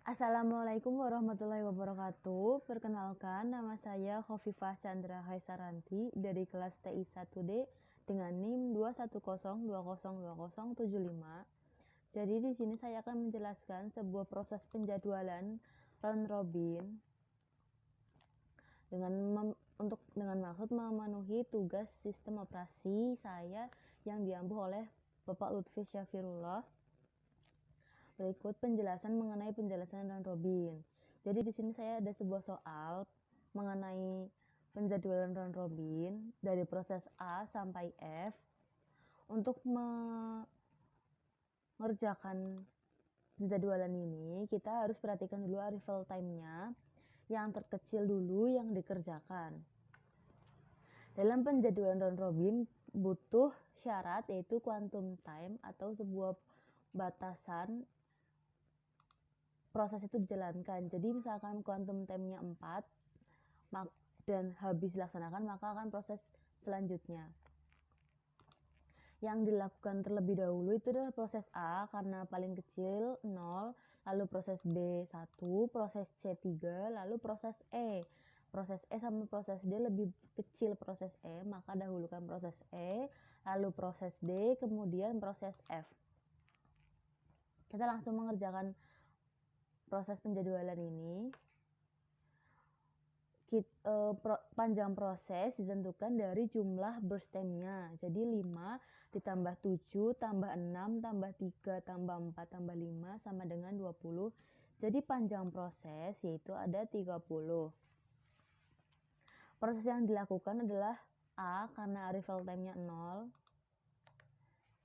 Assalamualaikum warahmatullahi wabarakatuh. Perkenalkan, nama saya Khofifah Chandra Khaisaranti dari kelas TI 1D dengan NIM 210202075. Jadi di sini saya akan menjelaskan sebuah proses penjadwalan round robin dengan maksud memenuhi tugas sistem operasi saya yang diambil oleh Bapak Lutfi Syafirullah. Berikut penjelasan mengenai penjelasan round robin. Jadi di sini saya ada sebuah soal mengenai penjadwalan round robin dari proses A sampai F. Untuk mengerjakan penjadwalan ini, kita harus perhatikan dulu arrival time-nya. Yang terkecil dulu yang dikerjakan. Dalam penjadwalan round robin butuh syarat yaitu quantum time atau sebuah batasan proses itu dijalankan. Jadi misalkan quantum time-nya 4 dan habis dilaksanakan, maka akan proses selanjutnya. Yang dilakukan terlebih dahulu itu adalah proses A karena paling kecil 0, lalu proses B 1, proses C 3, lalu proses E. Proses E sama proses D lebih kecil proses E, maka dahulukan proses E, lalu proses D, kemudian proses F. Kita langsung mengerjakan proses penjadwalan ini. Panjang proses ditentukan dari jumlah burst time-nya. Jadi 5 ditambah 7 tambah 6 tambah 3 tambah 4 tambah 5 sama dengan 20. Jadi panjang proses yaitu ada 30. Proses yang dilakukan adalah A karena arrival time-nya 0.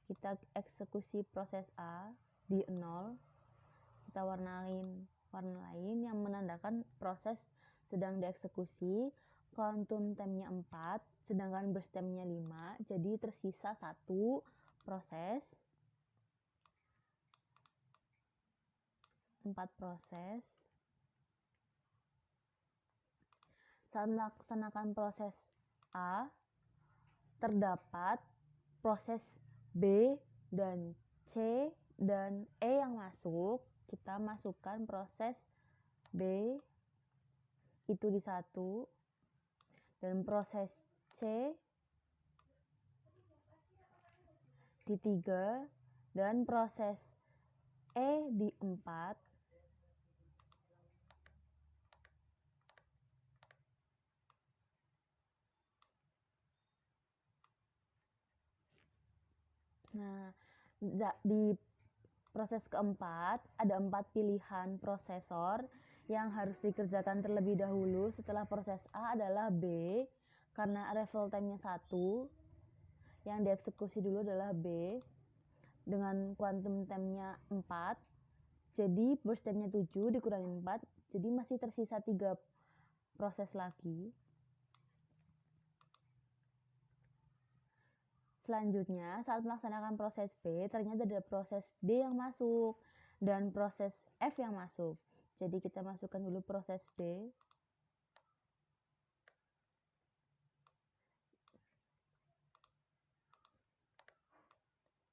Kita eksekusi proses A di 0. Kita warnain warna lain yang menandakan proses sedang dieksekusi. Quantum time-nya 4, sedangkan burst time-nya 5, jadi tersisa 1 proses. 4 proses. Saat melaksanakan proses A, terdapat proses B dan C dan E yang masuk. Kita masukkan proses B itu di 1 dan proses C di 3 dan proses E di 4. Nah, di proses keempat ada 4 pilihan prosesor yang harus dikerjakan terlebih dahulu setelah proses A adalah B karena arrival time-nya 1. Yang dieksekusi dulu adalah B dengan quantum time-nya 4. Jadi burst time-nya 7 dikurangi 4, jadi masih tersisa 3 proses lagi. Selanjutnya, saat melaksanakan proses B, ternyata ada proses D yang masuk dan proses F yang masuk. Jadi kita masukkan dulu proses D.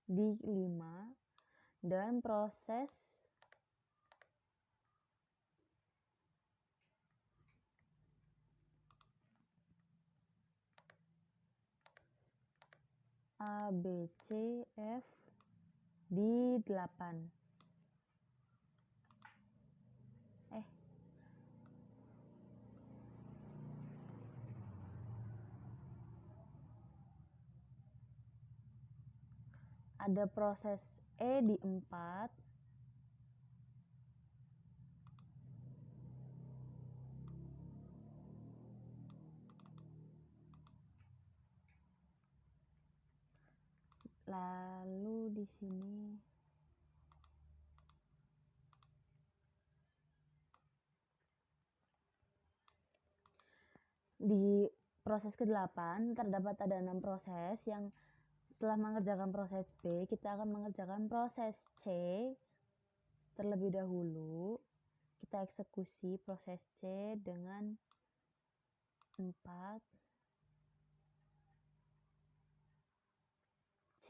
Di 5 dan proses A, B, C, F di 8. Ada proses E di 4. Lalu di sini di proses ke-8 terdapat ada 6 proses yang setelah mengerjakan proses B, kita akan mengerjakan proses C terlebih dahulu. Kita eksekusi proses C dengan 4. C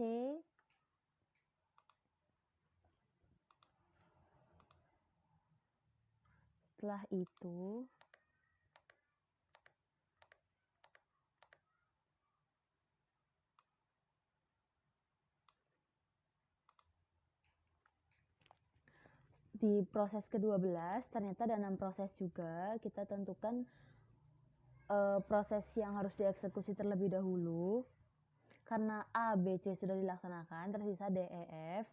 Setelah itu di proses ke-12 ternyata ada 6 proses juga. Kita tentukan proses yang harus dieksekusi terlebih dahulu. Karena A, B, C sudah dilaksanakan, tersisa D, E, F.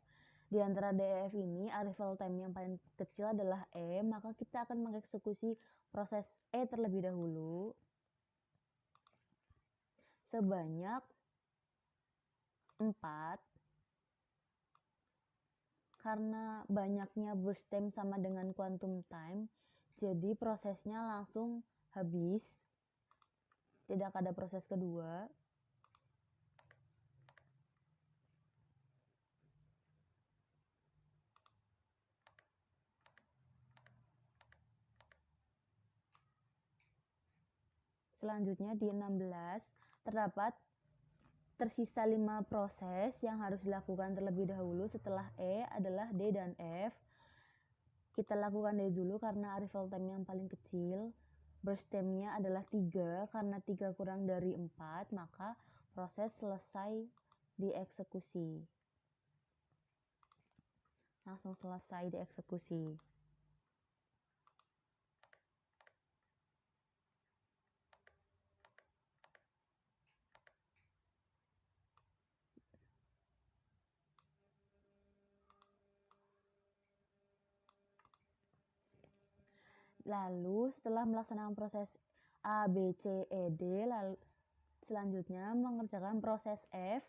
Di antara D, E, F ini arrival time yang paling kecil adalah E, maka kita akan mengeksekusi proses E terlebih dahulu sebanyak 4. Karena banyaknya burst time sama dengan quantum time, jadi prosesnya langsung habis. Tidak ada proses kedua. Selanjutnya di 16 terdapat tersisa 5 proses yang harus dilakukan terlebih dahulu setelah E adalah D dan F. Kita lakukan D dulu karena arrival time yang paling kecil. Burst time-nya adalah 3, karena 3 kurang dari 4, maka proses selesai dieksekusi. Langsung selesai dieksekusi. Lalu setelah melaksanakan proses A, B, C, E, D, lalu selanjutnya mengerjakan proses F.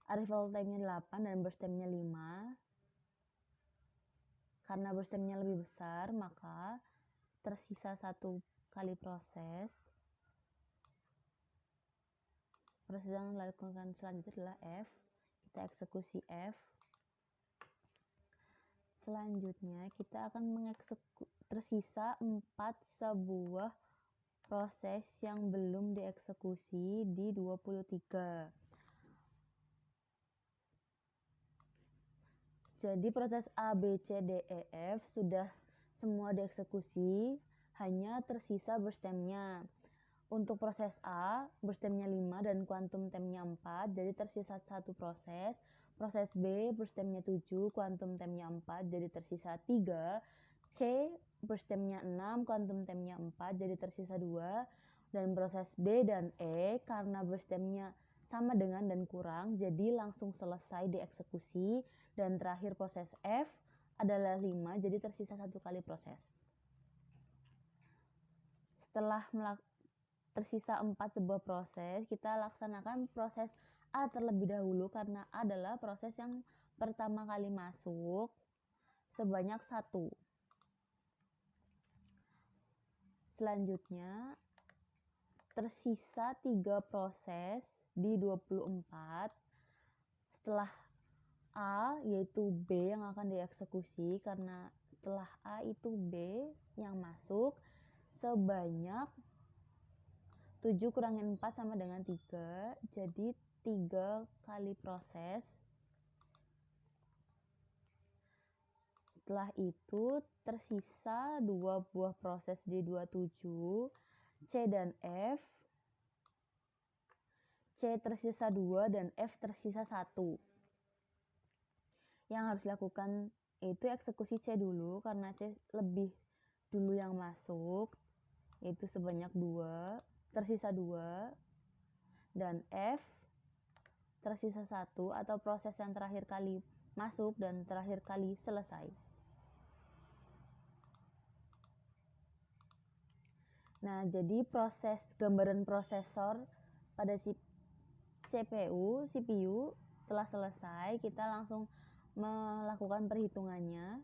Arrival time-nya 8 dan burst time-nya 5. Karena burst time-nya lebih besar, maka tersisa 1 kali proses. Proses yang dilakukan selanjutnya adalah F. Kita eksekusi F. Selanjutnya kita akan tersisa 4 sebuah proses yang belum dieksekusi di 23. Jadi proses A, B, C, D, E, F sudah semua dieksekusi, hanya tersisa burst time-nya. Untuk proses A, burst time-nya 5 dan quantum time-nya 4, jadi tersisa 1 proses. Proses B, burst time-nya 7, quantum time-nya 4, jadi tersisa 3. C, burst time-nya 6, quantum time-nya 4, jadi tersisa 2. Dan proses D dan E, karena burst time-nya sama dengan dan kurang, jadi langsung selesai dieksekusi. Dan terakhir proses F adalah 5, jadi tersisa 1 kali proses. Setelah tersisa 4 sebuah proses, kita laksanakan proses A terlebih dahulu karena A adalah proses yang pertama kali masuk sebanyak 1. Selanjutnya tersisa 3 proses di 24. Setelah A yaitu B yang akan dieksekusi, karena setelah A itu B yang masuk sebanyak 7 kurangin 4 sama dengan 3, jadi 3 kali proses. Setelah itu tersisa 2 buah proses di 27, C dan F. C tersisa 2 dan F tersisa 1. Yang harus dilakukan itu eksekusi C dulu karena C lebih dulu yang masuk, yaitu sebanyak 2. Tersisa 2 dan F tersisa 1 atau proses yang terakhir kali masuk dan terakhir kali selesai. Nah, jadi proses gambaran prosesor pada si CPU telah selesai. Kita langsung melakukan perhitungannya.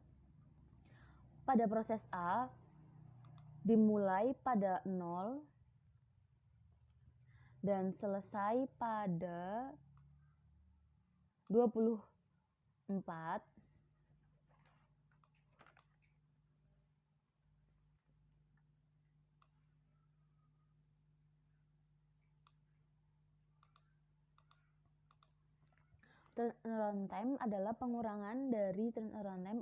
Pada proses A dimulai pada 0 dan selesai pada 24. Turnaround time adalah pengurangan dari turnaround time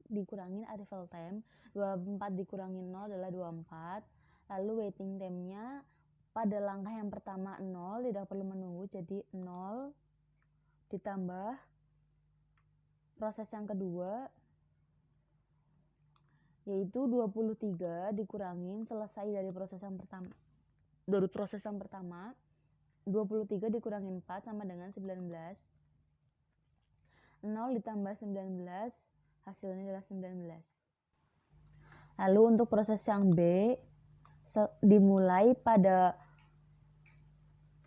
dikurangin arrival time. 24 dikurangin 0 adalah 24. Lalu waiting time-nya pada langkah yang pertama 0, tidak perlu menunggu, jadi 0 ditambah proses yang kedua yaitu 23 dikurangin selesai dari proses yang pertama. 23 dikurangin 4 sama dengan 19. 0 ditambah 19 hasilnya adalah 19. Lalu untuk proses yang B dimulai pada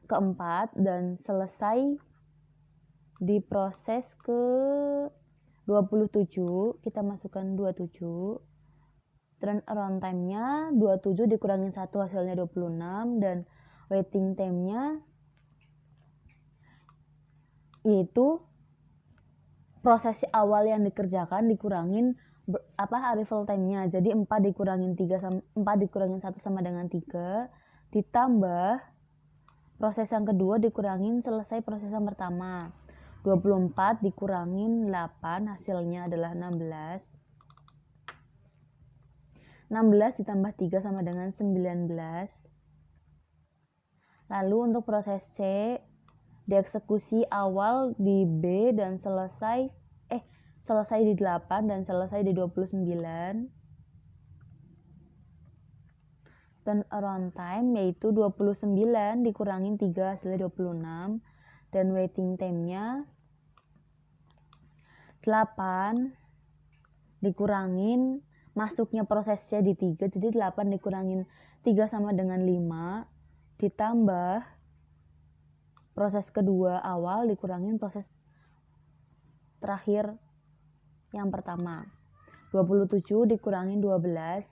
keempat dan selesai di proses ke 27. Kita masukkan 27. Turnaround time-nya 27 dikurangin 1 hasilnya 26, dan waiting time-nya yaitu proses awal yang dikerjakan dikurangin arrival time-nya. Jadi 4 dikurangin 1 sama dengan 3, ditambah proses yang kedua dikurangin selesai proses yang pertama. 24 dikurangin 8 hasilnya adalah 16. 16 ditambah 3 sama dengan 19. Lalu untuk proses C, dieksekusi awal di B dan selesai di 8 dan selesai di 29. Turnaround time yaitu 29 dikurangin 3 hasilnya 26, dan waiting time-nya 8 dikurangin masuknya prosesnya di 3, jadi 8 dikurangin 3 sama dengan 5, ditambah proses kedua awal dikurangin proses terakhir yang pertama. 27 dikurangin 12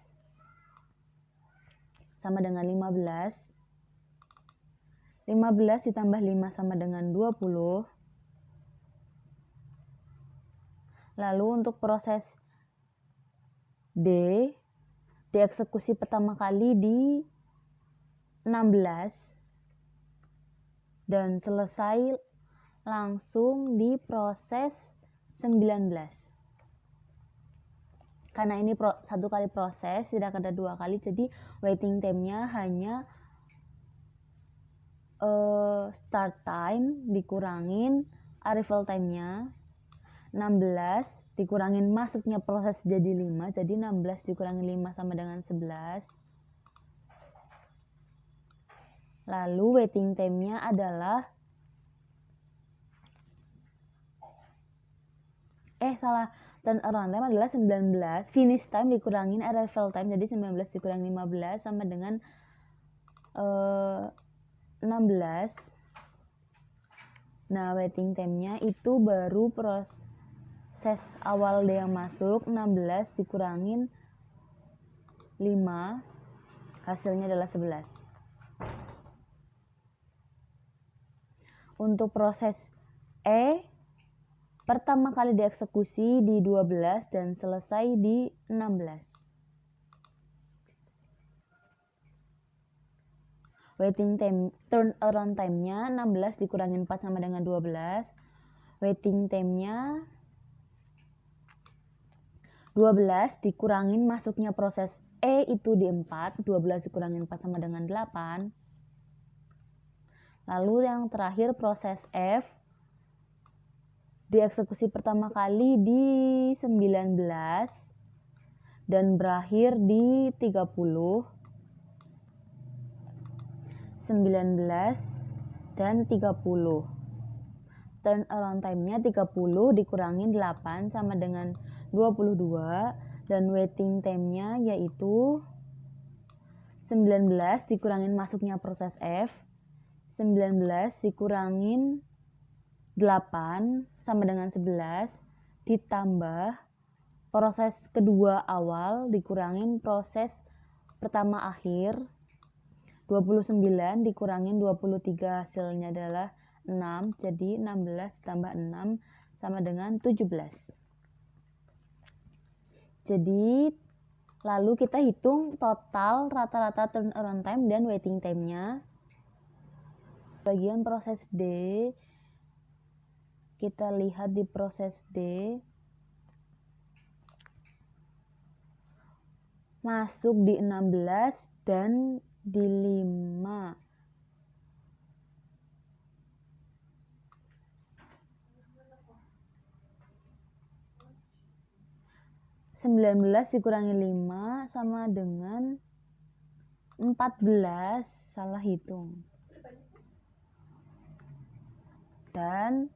sama dengan 15. 15 ditambah 5 sama dengan 20. Lalu untuk proses D, dieksekusi pertama kali di 16 dan selesai langsung di proses 19. Karena ini satu kali proses, tidak ada 2 kali, jadi waiting time-nya hanya start time dikurangin arrival time-nya. 16 dikurangin masuknya proses jadi 5, jadi 16 dikurangin 5 sama dengan 11. Lalu waiting time-nya adalah turnaround time adalah 19. Finish time dikurangin arrival time, jadi 19 dikurangin 15 sama dengan 16. Nah, waiting time-nya itu baru proses awal dia yang masuk. 16 dikurangin 5 hasilnya adalah 11. Untuk proses E, pertama kali dieksekusi di 12 dan selesai di 16. Waiting time turnaround time-nya 16 dikurangin 4 sama dengan 12. Waiting time-nya 12 dikurangin masuknya proses E itu di 4. 12 dikurangin 4 sama dengan 8. Lalu yang terakhir proses F, dieksekusi pertama kali di 19 dan berakhir di 30. 19 dan 30. Turnaround time-nya 30 dikurangin 8 sama dengan 22, dan waiting time-nya yaitu 19 dikurangin masuknya proses F. 19 dikurangin 8 sama dengan 11, ditambah proses kedua awal dikurangin proses pertama akhir. 29 dikurangin 23 hasilnya adalah 6, jadi 16 ditambah 6 sama dengan 17. Jadi lalu kita hitung total rata-rata turnaround time dan waiting time-nya. Bagian proses D, kita lihat di proses D masuk di 16 dan di 5. 19 dikurangi 5 sama dengan 14, salah hitung. Dan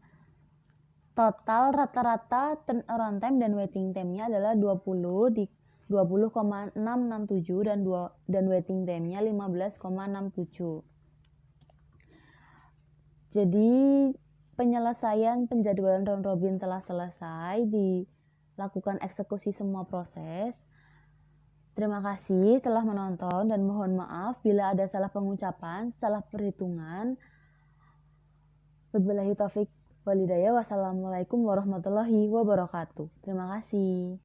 total rata-rata turnaround time dan waiting time-nya adalah 20,667 dan waiting time-nya 15,67. Jadi penyelesaian penjadwalan round robin telah selesai, dilakukan eksekusi semua proses. Terima kasih telah menonton dan mohon maaf bila ada salah pengucapan, salah perhitungan. Wabillahi taufik walhidayah. Wassalamualaikum warahmatullahi wabarakatuh. Terima kasih.